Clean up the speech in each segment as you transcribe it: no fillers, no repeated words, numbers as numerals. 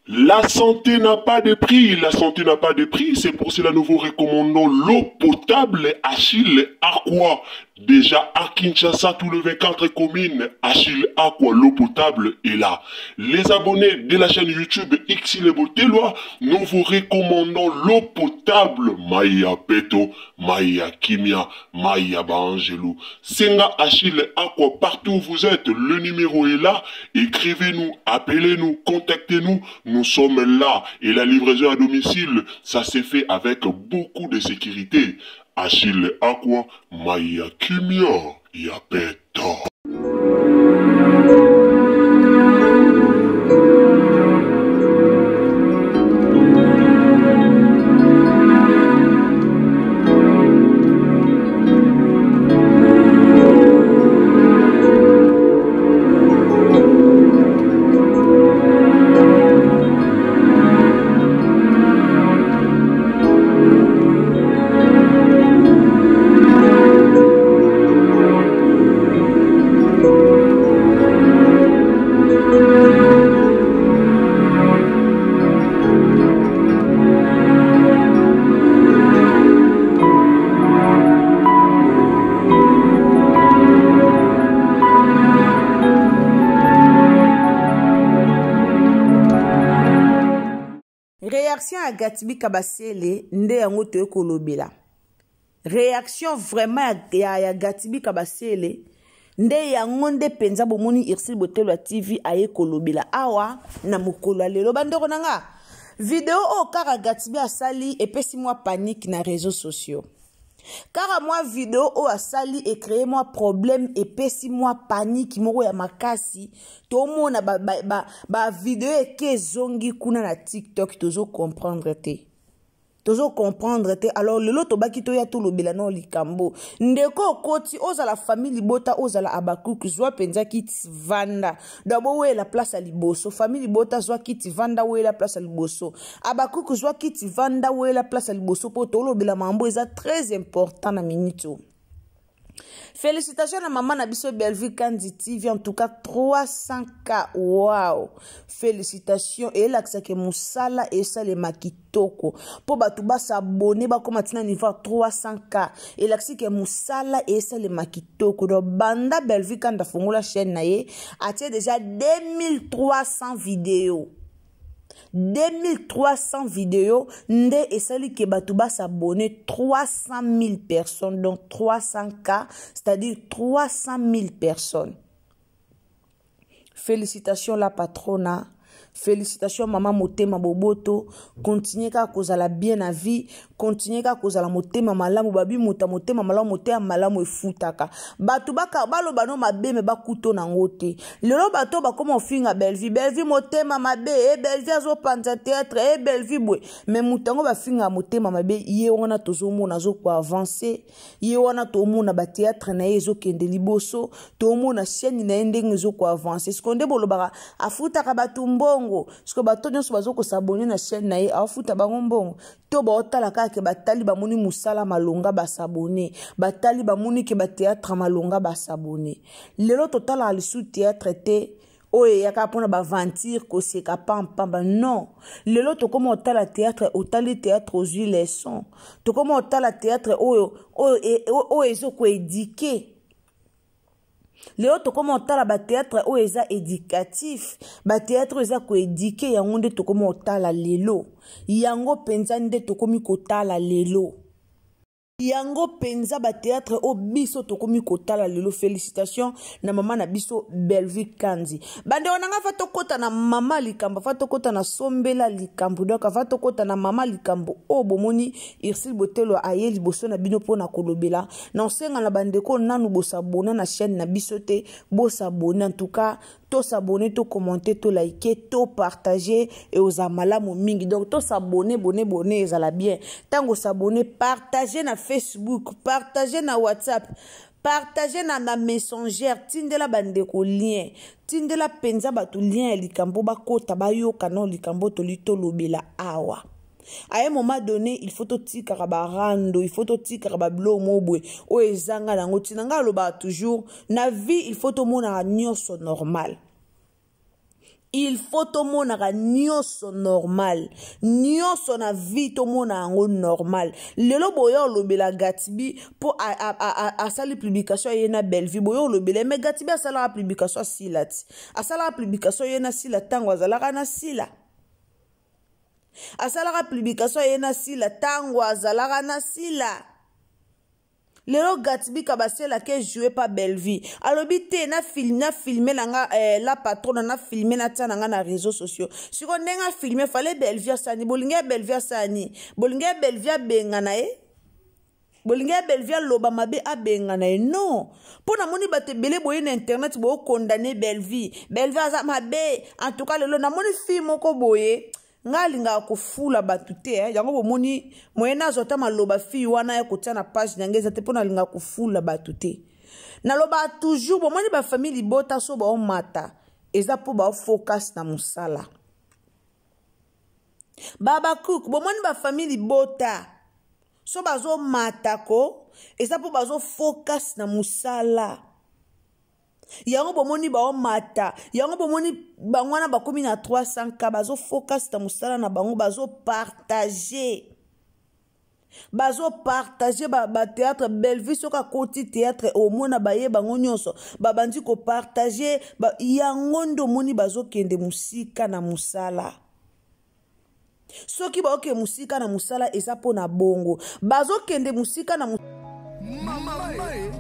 La santé n'a pas de prix, la santé n'a pas de prix, c'est pour cela que nous vous recommandons l'eau potable Achille Aqua. Déjà à Kinshasa, tous les 24 communes, Achille Aqua, l'eau potable est là. Les abonnés de la chaîne YouTube Xile Botelwa, nous vous recommandons l'eau potable Maya Peto, Maya Kimia, Maya Bangelou. Senga Achille Aqua, partout où vous êtes, le numéro est là. Écrivez-nous, appelez-nous, contactez-nous. Nous sommes là et la livraison à domicile, ça s'est fait avec beaucoup de sécurité. Achille Aqua, Maya Kimia, Yapeta. Réaction à Gatibi Kabasele, nde yango te kolobela. Réaction vraiment à Gatibi Kabasele, nde yango nde penza bomoni Xile Botelwa TV aye kolobela. Awa na mokolo lelo bandeko nanga. Vidéo o kara Gatibi asali epesi moi panique na réseaux sociaux. Car moi vidéo o asali et créé moi problème et pesi moi panique moko ya makasi to mona ba vidéo e ke zongi kuna na TikTok tozo comprendre te. Tozo comprendre te alors lelo to baki to ya to lobela no likambo ndeko koti oza la famille bota oza la abakuku zwa penza kiti vanda dabo we la place à liboso famille bota zwa kiti vanda we la place à liboso abakuku zwa kiti vanda we la place à liboso po to lobela mambo eza très important na minute. Félicitations à maman Nabiso Belleville Kandi TV, en tout cas 300K, wow! Félicitations, et là, que Moussala et ça les makitoko. Pour batuba s'abonner, bah, comme maintenant, niveau 300K. Et là, que Moussala et ça les makitoko. Donc, Banda Belleville Kandi Fongo la chaîne, naye, a déjà 2300 vidéos. 2300 vidéos, nde esali ke batuba s'abonner 300 000 personnes, donc 300K, c'est-à-dire 300 000 personnes. Félicitations la patrona. Félicitations maman Motema Boboto, continuez ka kozala bien na vie, continuez ka kozala motema malamu babi motema malamu motema malamu efutaka. Batu baka balo bano mabe me bakuto na ngote. Lelo bato ba koma ofinga Belleville motema mabe Belleville azo panza théâtre Belleville bwe. Mais mutango ba finga motema mabe ye wana tozo mona zo ko avancer, ye wana to mona ba théâtre na yezo kende liboso, to mona chaîne na ndenge zo ko avancer. Skonde bolo baka afutaka batu mbongo. Parce que bato nyonso bazo ko s'abonner na chaîne na ye afuta bango mbongo to ba otala kaka batali ba moni musala malonga ba s'abonner batali ba moni ke ba théâtre malonga ba s'abonner lelo total ali sous théâtre te oye yaka pona ba ventir ko seka pamba non lelo to comme otala théâtre otali théâtre aux yeux les sons to comme otala théâtre oyo ezo ko éduquer. Léo to comment tala ba théâtre o eza éducatif ba théâtre eza ko éduquer yango nde to comment tala lelo yango penza nde to komi ko tala lelo yango penza ba théâtre o biso to komi ko tala lelo. Félicitations na maman na biso Belleville Kandi bande onanga fa to kota na mama likambo fa to kota na sombela likambo donc fa to kota na mama likambo o bomoni Xile Botelwa aye liboso na bino pona kolobela na senga na bande ko nanu bo s'abonner na chaîne na biso te bo s'abonner en tout cas to s'abonner to commenter to liker to partager et aux amalamu mingi donc to s'abonner bonner ezala bien tango s'abonner partager na Facebook partager na WhatsApp partager na Messenger tindela bandeko lien tindela penza batu lien likambo bakota bayoka no likambo to lito lobela awa. À un moment donné, il faut tout tika barando, il faut tout tika bablo mobwe. O ezanga nango tinanga loba toujours. Na vie, il faut tout mona nyonso normal. Il faut to monaka nyonso normal. Nyonso na vie to mona ango normal. Lelo boyo lobela Gatibi po a sali publication yena Bellevue boyo lobela mais Gatibi a sala publication silati. A sala publication yena sila tango azalaka na sila. A sala publication yena sila tango azalaka na sila. Lelo Gatibi kabasela ke joué pa Bellevue. Alobi te na filmé nanga la patronne na filmé na tana nga na réseaux sociaux. Siko ndenga filmé fallait Bellevue sani bolinga Bellevue sani. Bolinga Bellevue bengana e. Bolinga Bellevue loba mabe abengana e. Non. Pona moni bate belé boye na internet bo condamner Bellevue. Bellevue aza mabe. En tout cas lelo na moni fi moko boye. Nga linga kufula batute yango bomoni moyena zota maloba fi wana ya kotia na page nyangeza te pona linga kufula batute na loba toujours bomoni ba famille bota so ba mata eza po ba focus na musala baba cook bomoni ba famille bota so bazo mata ko eza po bazo focus na musala yango bomoni ba mata yango bomoni bangwana bakomi na 300k bazo focus ta musala na bango bazo partager ba théâtre Bellevue soka koti théâtre au mona baye bango nyonso babandi ko partager yango ndo moni bazo kende musika na musala soki ba oke musika na musala eza po na bongo bazo kende musika na Mama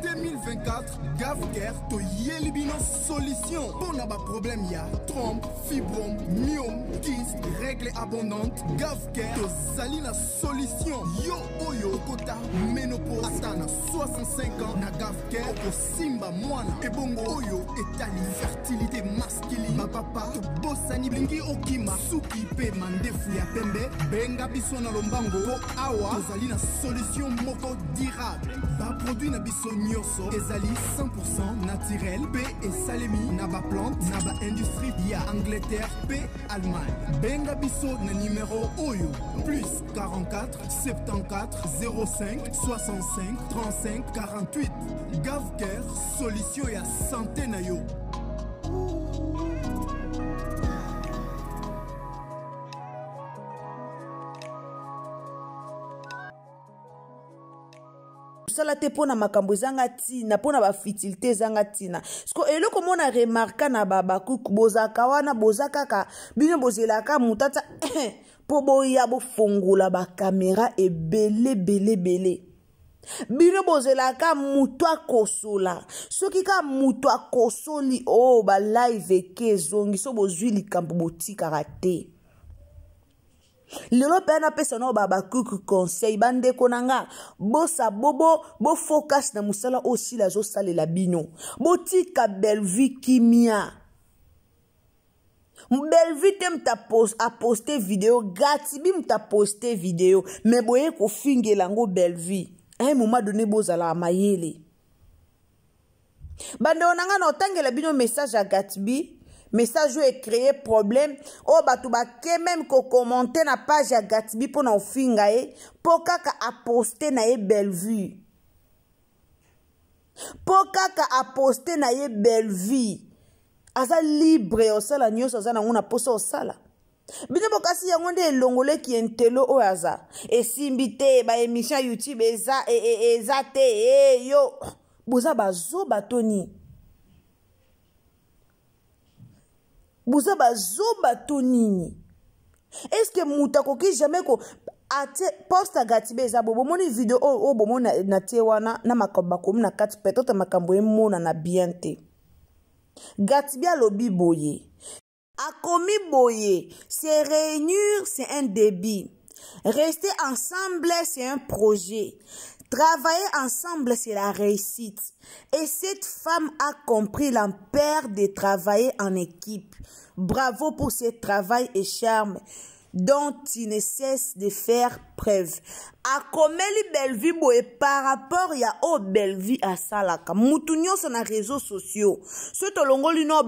2024, Gavker, to Yelibino solution. Pour n'a pas problème, y a trompe, fibrome, myome, kyste, règles abondantes. Gavker, to Salina solution. Yo oyo kota, ménopause, atana 65 ans. Na Gavker, to Simba moana. Et bongo oyo, etali, fertilité masculine. Ma papa, to bossani blingi okima. Suki pe mandefu ya pembe. Benga bisona lombango. Po awa, to Salina solution moko durable. Ba produit na biso nyoso ezali 100% naturel pe esalemi na ba plante na ba industrie ya Angleterre pe Allemagne. Benga biso na numéro oyo plus 44 74 05 65 35 48. Gavker solution ya santé na yo. sala te pona makambo zanga tina pona ba futilité zanga tina sko eloko mona remarka na baba kuku bozaka wana bozaka ka bino bozelaka mutata po boya bo fongola ba caméra e belé bino bozelaka mutu akosola soki ka mutu akosoli o ba live kezongi so bozwi likambo botikaka te lelo pe na pesa no baba kuku conseil bande konanga bosa bobo bo focus na musala aussi la zo salela bino botika Bellevue kimia Bellevue te mta poster vidéo Gatibi mta poster vidéo mais boye ko fingela ngo Bellevue à un moment donné bozala mayele bande onanga no tangela bino message à Gatibi message est créé problème o batu ba ke même ko commenter na page ya Gatibi pour na ofinga e po kaka a poster na ye Bellevue aza libre osala nyonso aza nango na posa osala bino bokasi yango nde elongole ki entelo o aza esimbi te ba émission YouTube eza te yo boza bazo batoni Buza bazoba tonini. Est-ce que mutako ki jamais ko ate posta Gatibi eza bobo moni vidéo o bomo na tewana na makambo ko na kati peut-être makambo emona na bien te. Gatibi alobi boye. Akomi boye, se réunir c'est un début. Rester ensemble c'est un projet. Travailler ensemble, c'est la réussite. Et cette femme a compris l'ampleur de travailler en équipe. Bravo pour ce travail et charme dont il ne cesse de faire preuve. A komeli Bellevue boye par rapport ya o Bellevue a salaka. Mutunyo sur les réseaux sociaux. Ce tolongoli no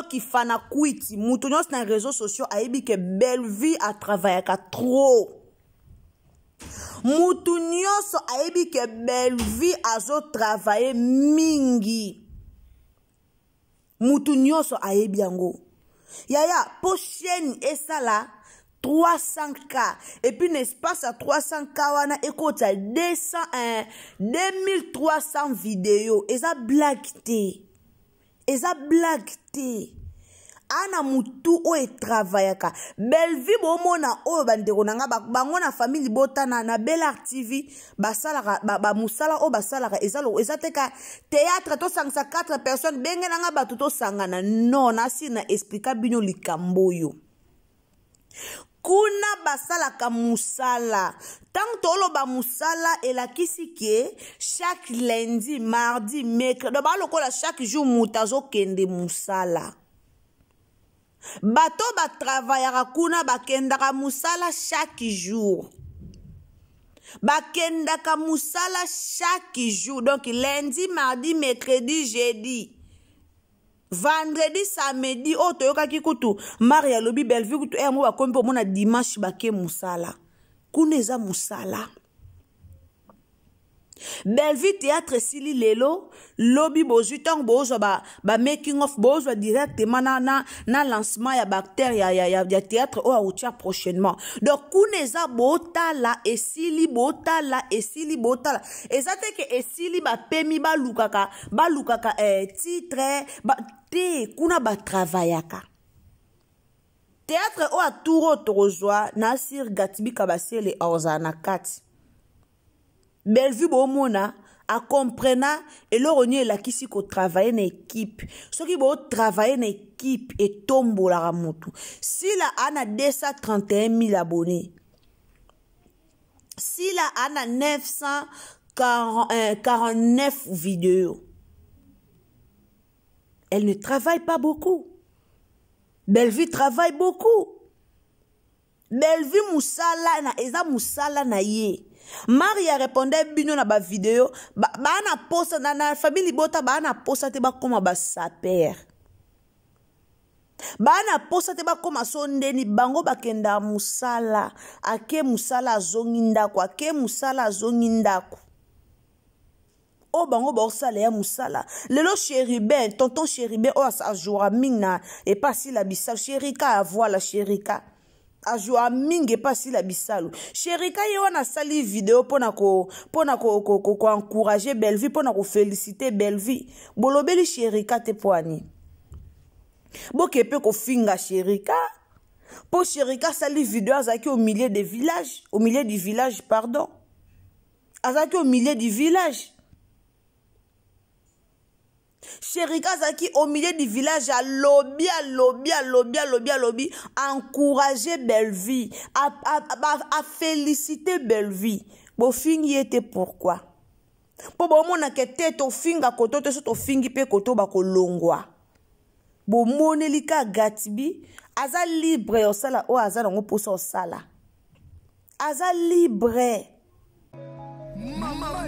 ki fana kwiti. Mutunyo sur les réseaux sociaux a ebi que Bellevue a travaillé trop. Mutu nyonso ayebi ke Bellevue azo travailler mingi. Mutu nyonso ayebi yango. Yaya, pour chaîne et ça là, 300K. Et puis, n'est-ce pas, ça 300K, wana, écoute, 2300 vidéos. Et ça blague. Et ça blague. Ana mutu o e travaillaka. Belvi bomona o bandeko nanga bango na famille botana na Bel TV basala ba musala o basala eza teka théâtre to sangsa 4 personnes benge nanga batu to sangana non asi na explica bino likambo yo. Kuna basala ka musala. Tant tolo ba musala et la kisike chaque lundi, mardi, mercredi ba lokola chaque jour mutazo kende musala. Bato ba travaillera kuna bakendaka musala chaque jour. Bakendaka musala chaque jour. Donc lundi, mardi, mercredi, jeudi. Vendredi, samedi, oh toyoka kikutu. Maria lobi Bellevue kutu mo bakombi po mona dimanche bake musala. Kuneza musala. Bellevue théâtre sili lelo lobby bozu tang bozo ba making of bozo directement na lancement ya bactérie ya théâtre o autia prochainement. Donc kuneza botala esili botala ezate ke esili ba pemi ba lukaka titre ba te kuna ba travaillaka. Théâtre o aturo torozwa na Sir Gatibi Kabasele Orzana Kati. Bellevue bomona a comprena et l'oronier la kisi ko travailler na équipe. Ce qui bo travailler na équipe et tombo la ramutu. Si la ana 231 000 abonnés. Si la ana 949 vidéos. Elle ne travaille pas beaucoup. Bellevue travaille beaucoup. Bellevue musala na eza musala na ye. Maria répondait bino na ba vidéo ba na posta na famille bota ba na posta te ba koma ba saper. Ba na posta te ba koma sondeni bango bakenda musala ake musala zongindako ake musala zongindako. O bango ba osala ya musala. Lelo Chéribin, tonton Chéribin o a joura mingna et pas si la bisa Chérika a voilà Chérika. A joua mingi pas si la bisalo. Chérika yo na sali vidéo pona ko encourager Bellevue pona ko féliciter Bellevue. Bolobeli Chérika te poani. Bokepe ko finga Chérika. Po Chérika sali vidéo azaki au milieu du village, pardon. Azaki au milieu du village. Chérika Zaki au milieu du village à lobby, encourager Bellevue, à féliciter Bellevue. Bo fingi était pourquoi? Po bo mona ke tete o finga koto te so to fingi pe koto ba ko longwa. Bo monelika Gatibi, aza libre o sala o aza ngo poso sala. Aza libre. Mama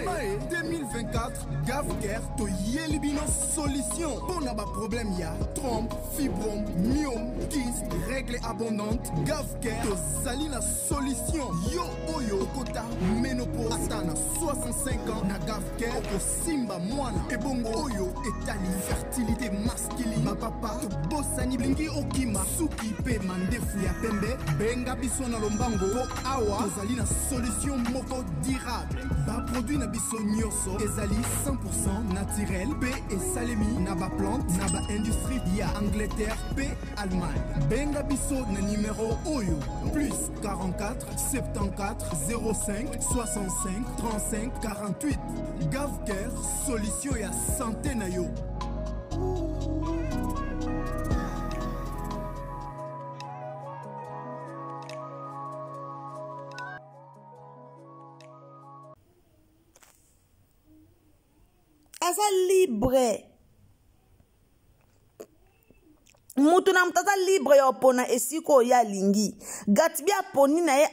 2024, Gavker, to yelibino solution. Pour n'a pas problème, ya trompe, fibrome, myome, kyste, règles abondantes. Gavker, to salina solution. Yo oyo kota ménopause. Atana 65 ans, na Gavker, to simba moana. Ebongo oyo etali fertilité masculine. Ma papa, to bossani blingi okima. Suki pe mandefu ya pembe. Benga biso na lombango. To awa, to salina solution moko durable. Ba produit na biso nyoso ezali 100% naturel pe esalemi na ba plante na ba industrie ya Angleterre pe Allemagne. Benga biso na numéro oyo plus 44 74 05 65 35 48. Gavker, solution ya santé na yo. Aza libre. Mutu na mtata libre ya opona esiko ya lingi. Gatibi aponi na ye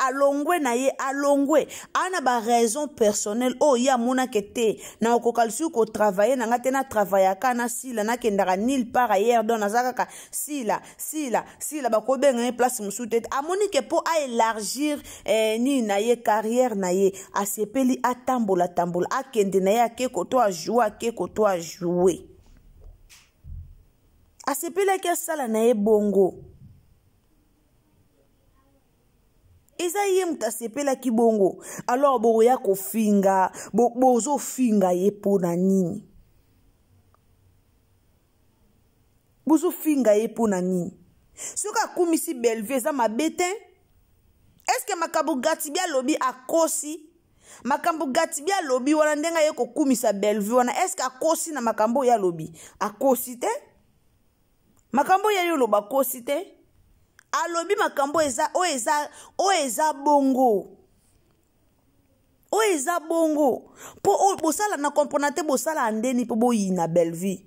alongwe. Ana ba raison personnelle o ya mona kete. Na okokalisi ko travailler na ngate na travaillaka na sila na kendaka nil part ailleurs don azaka sila ba ko benga place musute. Amoni ke po a élargir ni na ye carrière na ye asepeli atambola akende na ye ke koto a jouer. asepelaki asala na ye bongo. Eza ye mutu asepelaki bongo. Alors boya kofinga, bozo finga ye pona nini? Bozo finga ye pona nini? Soka kumisi Bellevue eza mabete? Est-ce que makambo Gatibia lobi akosi? Makambo Gatibia lobi wana ndenga ye kokumisa Bellevue wana est-ce que akosi na makambo ya lobi? Akosi te? Makambo ya yo loba kosi te? Alobi makambo eza eza bongo. O eza bongo. Po bosala na komponate bosala andeni po boyina Bellevue.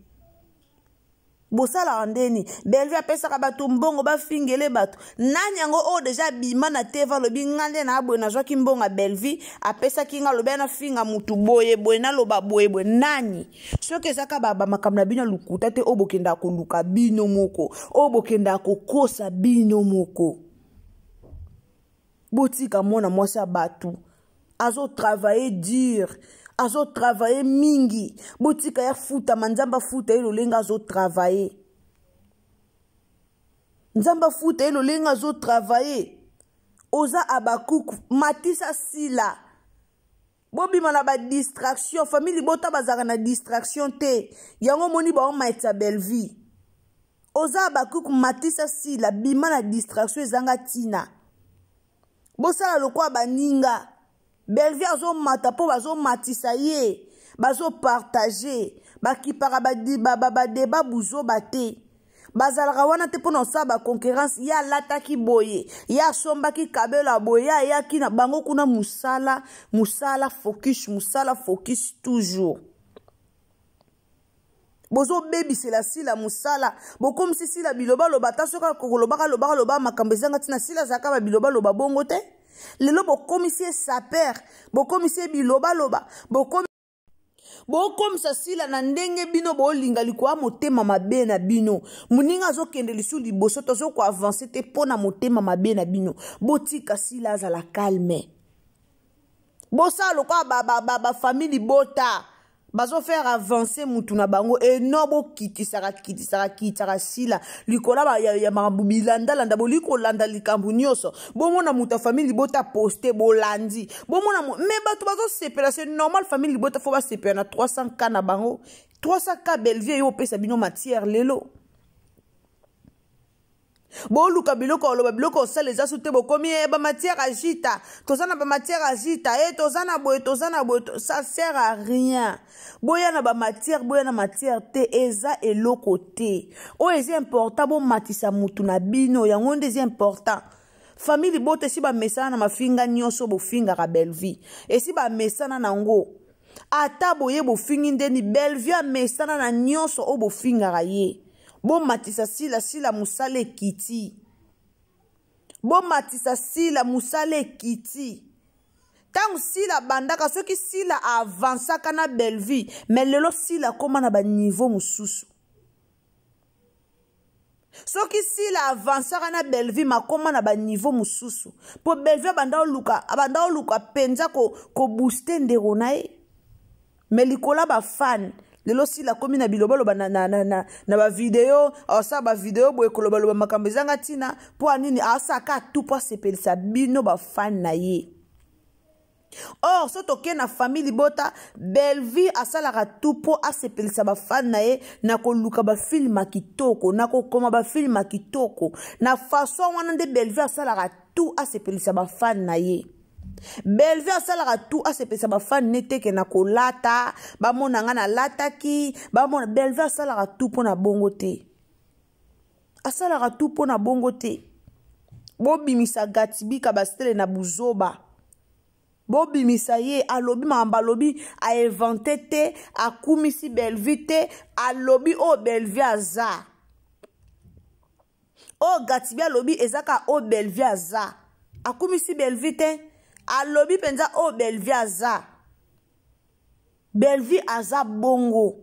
Bosala andeni. Bellevue apesaka bato mbongo bafingele bato. Nani yango o deja bima na teva lobi ngande na abwe na zwaki mbonga Bellevue apesaki nga lobi na finga mutu boye na loba boye nani. Soki ezaka baba makambo na bino lukuta te obokenda koluka bino moko. Obokenda kokosa bino moko. Botika mona mwasi ya batu. Azo travailler dur. Azo travailler mingi. Botika ya futa manzamba futa ilo lenga azo travailler. Nzamba futa ilo lenga azo travailler. Oza abakuku matisa sila. Bobi mana ba distraction famille bota bazaka na distraction te. Yango moni ba on maitsa Bellevue. Oza abakuku matisa sila bima na distraction ezanga tina. Bosala lokwa baninga. Bellevue azo mata po bazo matisa ye. Bazo partager. Bakipara ba débat buzo bate. Bazalaka wana te pona osaba concurrence ya lataki boye. Ya sombaki kabela boye. Ya kina bango kuna musala focus toujours. Bozo baby c'est la sila musala. Bo comme si sila biloba loba ta soka loba makambo ezanga tina sila zaka ba biloba loba bongo te. Lelo bo komisie saper, bo komisie biloba loba, bo komisa sila na ndenge bino bo linga likwa motema mabe na bino. Muninga zo kende lisu liboso to zo ko avancer te pona motema mabe na bino. Botika sila za la calme. Bosa lokwa ba famille bota. Bazo faire avancer mutu na bango et no bo kitisaka sila likola ya mabubi landa bo liko landa likambu nyoso bo mona muta famille bota poster bo landi bo mona me bato bazo sepela c'est normal famille bota faut ba sepela na 300k na bango 300k Bellevue yo pesa bino matière lelo. Bo luka biloko oloba biloko sale za sute bo komi ba matière agita tozana ba matière agita tozana boye ça sert à rien. Boya na ba matière te eza eloko te. O eza important bo matisa mutu na bino yango ndezi important. Famille bote si ba mesana na mafinga nyoso bo finga ka Bellevue. Et si ba mesana nango ata boye bo fingi ndeni Bellevue mesana na nyoso o bo finga ka ye. Bo matisa sila musale kiti. Bo matisa sila musale kiti. Tangu sila bandaka soki sila avansa kana Bellevue. Mais lelo sila koma na ba niveau mususu. Soki sila avansa kana Bellevue makoma na ba niveau mususu. Po Bellevue abanda luka penza ko booster ndero nae. Mais likola ba fan. Lelo sila komi na biloba loba na ba video asa ba video boye koloba loba makambo ezanga tina po anini asaka tout po sepelisa bino ba fan na ye. Or soto ke na famille bota Bellevue asalaka tout po asepelisa ba fan na ye na koluka ba film kitoko na kokoma ba film kitoko na façon wana de Bellevue asalaka tout asepelisa ba fan na ye. Bellevue asalaka tout asepelisa ba fan neteke na kolata ba mona nga na lataki ba mona Bellevue asalaka tout pona bongo te. Asalaka tout pona bongo te. Bobimisa Gatibika bastele na buzoba. Bobimisa ye alobi mamba lobi a inventé te a kumisi Bellevue te alobi o Bellevue aza. O Gatibia lobi ezaka o Bellevue aza. A kumisi Bellevue te alobi penza o Bellevue aza. Bellevue aza bongo.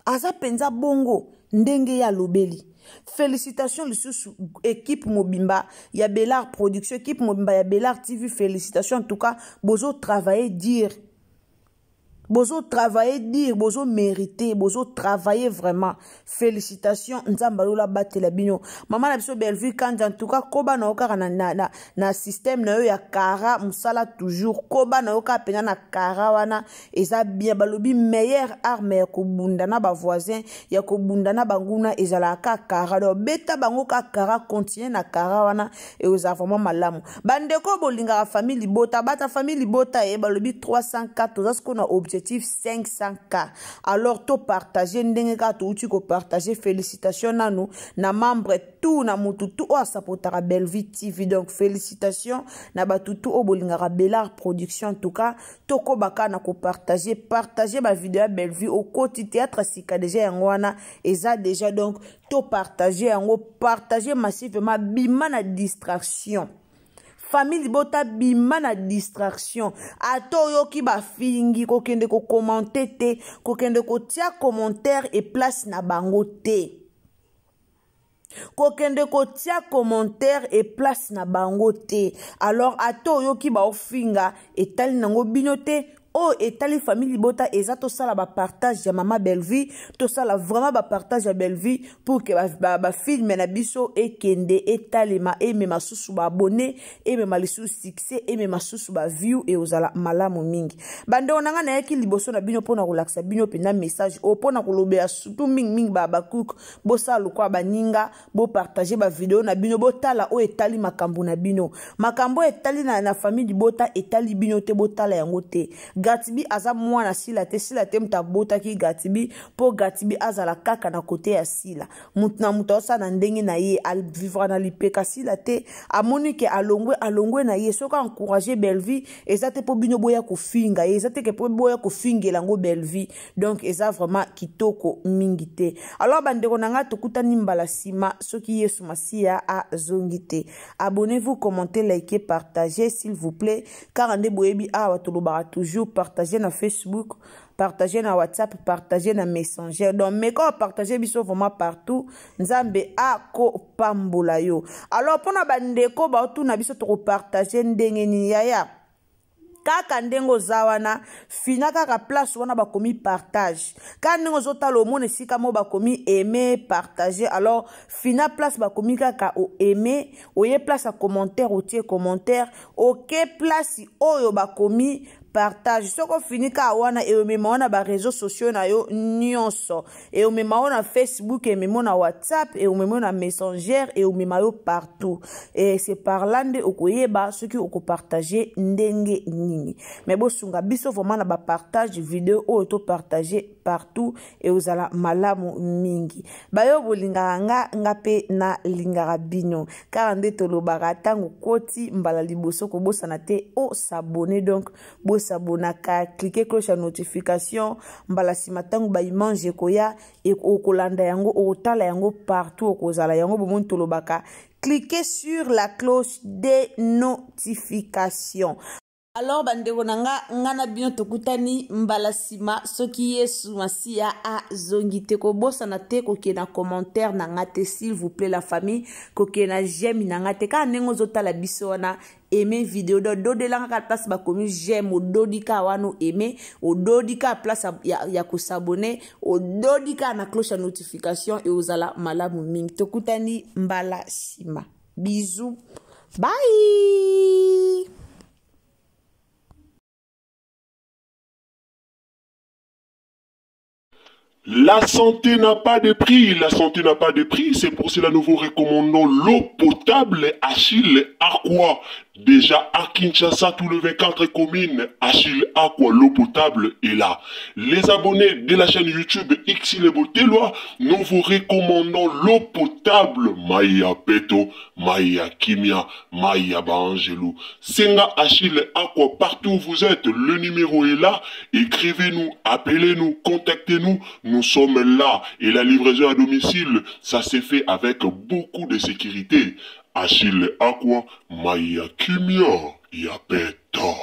Aza penza bongo ndenge ya lobeli. Félicitations lisusu équipe Mobimba ya Bellard Production équipe Mobimba ya Bellard TV félicitations en tout cas bozo travailler dire Bozo travailler dire, bozo mériter, bozo travailler vraiment. Félicitations, nzambalola bate la bino. Maman na biso Bellevue quand en tout cas koba na oka na système na yo ya kara musala toujours koba na oka pena na kara wana eza bien balobi meilleure arme ya kobunda na ba voisin ya kobunda na banguna ezala ka kara do beta bango ka kara continue na kara wana et oza vraiment malamu. Bandeko bolinga famille bota bata famille bota e balobi 304 oza ce qu'on a objectif 500K. Alors to partager ndenge ka to uti ko partager félicitations na nous na membre tout na mutu tout o sapotara Bellevue TV donc félicitations na batutu o bolingara Bellard production en tout cas to ko baka na ko partager ba vidéo à Bellevue au côté théâtre sika déjà yangwana eza déjà donc to partager yango partager massivement bima na distraction. Famille bota bima na distraction ato yoki ba fingi ko kende ko commenter te ko kende ko tia commentaire et place na bango te ko kende ko tia commentaire et place na bango te alors ato yoki ba ofinga etali nango bino te oh etali famille bota ezato sala ba partage ya mama Bellevue to sala vraiment ba partage ya Bellevue pour que ba film na biso e kende etalema e me masusu ba abonné e me malisu succès e me masusu ba view e ozala malamu mingi bande onanga na yaki liboso na bino pona relaxa bino pena message o pona kolobea surtout mingi ba bakuk bo sala kwa baninga bo partager ba vidéo na bino bo tala o etali makambo na bino makambo etali na famille bota etali bino te bo tala yango te Gatibi aza mwana sila te mtabota ki Gatibi po Gatibi azala kaka na kote ya sila mutna mutosa na ndenge na ye al vivre na lipeka sila te amoni ke alongwe na ye soka encourager Bellevue ezate po bino boya kofinga ezate ke po boya kofingela ngo Bellevue donc eza vraiment kitoko mingi te alors bandeko nanga tokutani mbala sima soki Yesu Masia a zongite abonnez-vous commentez likez partagez s'il vous plaît car ande boyebi awa tolobara toujours partager na Facebook, partager na WhatsApp, partager na Messenger. Donc, mais quand partager biso vraiment partout, nzambe a ko pambola yo. Alors, pona bandeko ba tout na biso to partager ndenge ni yaya. Kaka ndengo zawana fina kaka place wana bakomi partage ka ndengo zotala omone sika mo bakomi aimer partager alors fina place bakomi kaka o aimer oye place a commentaire o tie commentaire ok place oyo bakomi partage soko finika wana e mema wana ba réseaux sociaux na yo nyonso e mema wana Facebook e mema na WhatsApp e mema na Messenger e mema yo partout et c'est par là nde okoyeba ce qui oko partager ndenge nini mais bo sunga biso vraiment na ba partage vidéo o to partager partout et ozala malamu mingi bayo bolinga ngape na lingara bino car nde tolobaka tango koti mbala liboso ko bosana te o s'abonner donc s'abonaka cliquer cloche à notification mbala simatangu ba image koya e okolanda yango otala yango partout okozala yango bomon tolobaka cliquez sur la cloche des notifications. Alors bandeko nanga ngana bino tokutani mbala sima soki Yesu Masia a zongite ko bosa na te ko na commentaire na ngate s'il vous plaît la famille ko na j'aime na ngate ka nengo zotala biso wana aimer vidéo do de la place ba komi j'aime o dodika wano aimer o dodika place ya ko s'abonner o dodika na cloche à notification et ozala malamu mingi tokutani mbala sima bisous bye. La santé n'a pas de prix, la santé n'a pas de prix, c'est pour cela nous vous recommandons l'eau potable Achille Aqua. Déjà à Kinshasa, tout le 24 communes, Achille Aqua, l'eau potable est là. Les abonnés de la chaîne YouTube Xile Boteloa, nous vous recommandons l'eau potable Maya Peto, Maya Kimia, Maya Bangelou. Senga Achille Aqua, partout où vous êtes, le numéro est là. Écrivez-nous, appelez-nous, contactez-nous. Nous sommes là et la livraison à domicile, ça s'est fait avec beaucoup de sécurité. Achille Aqua, Maya Kimia, Yapeto.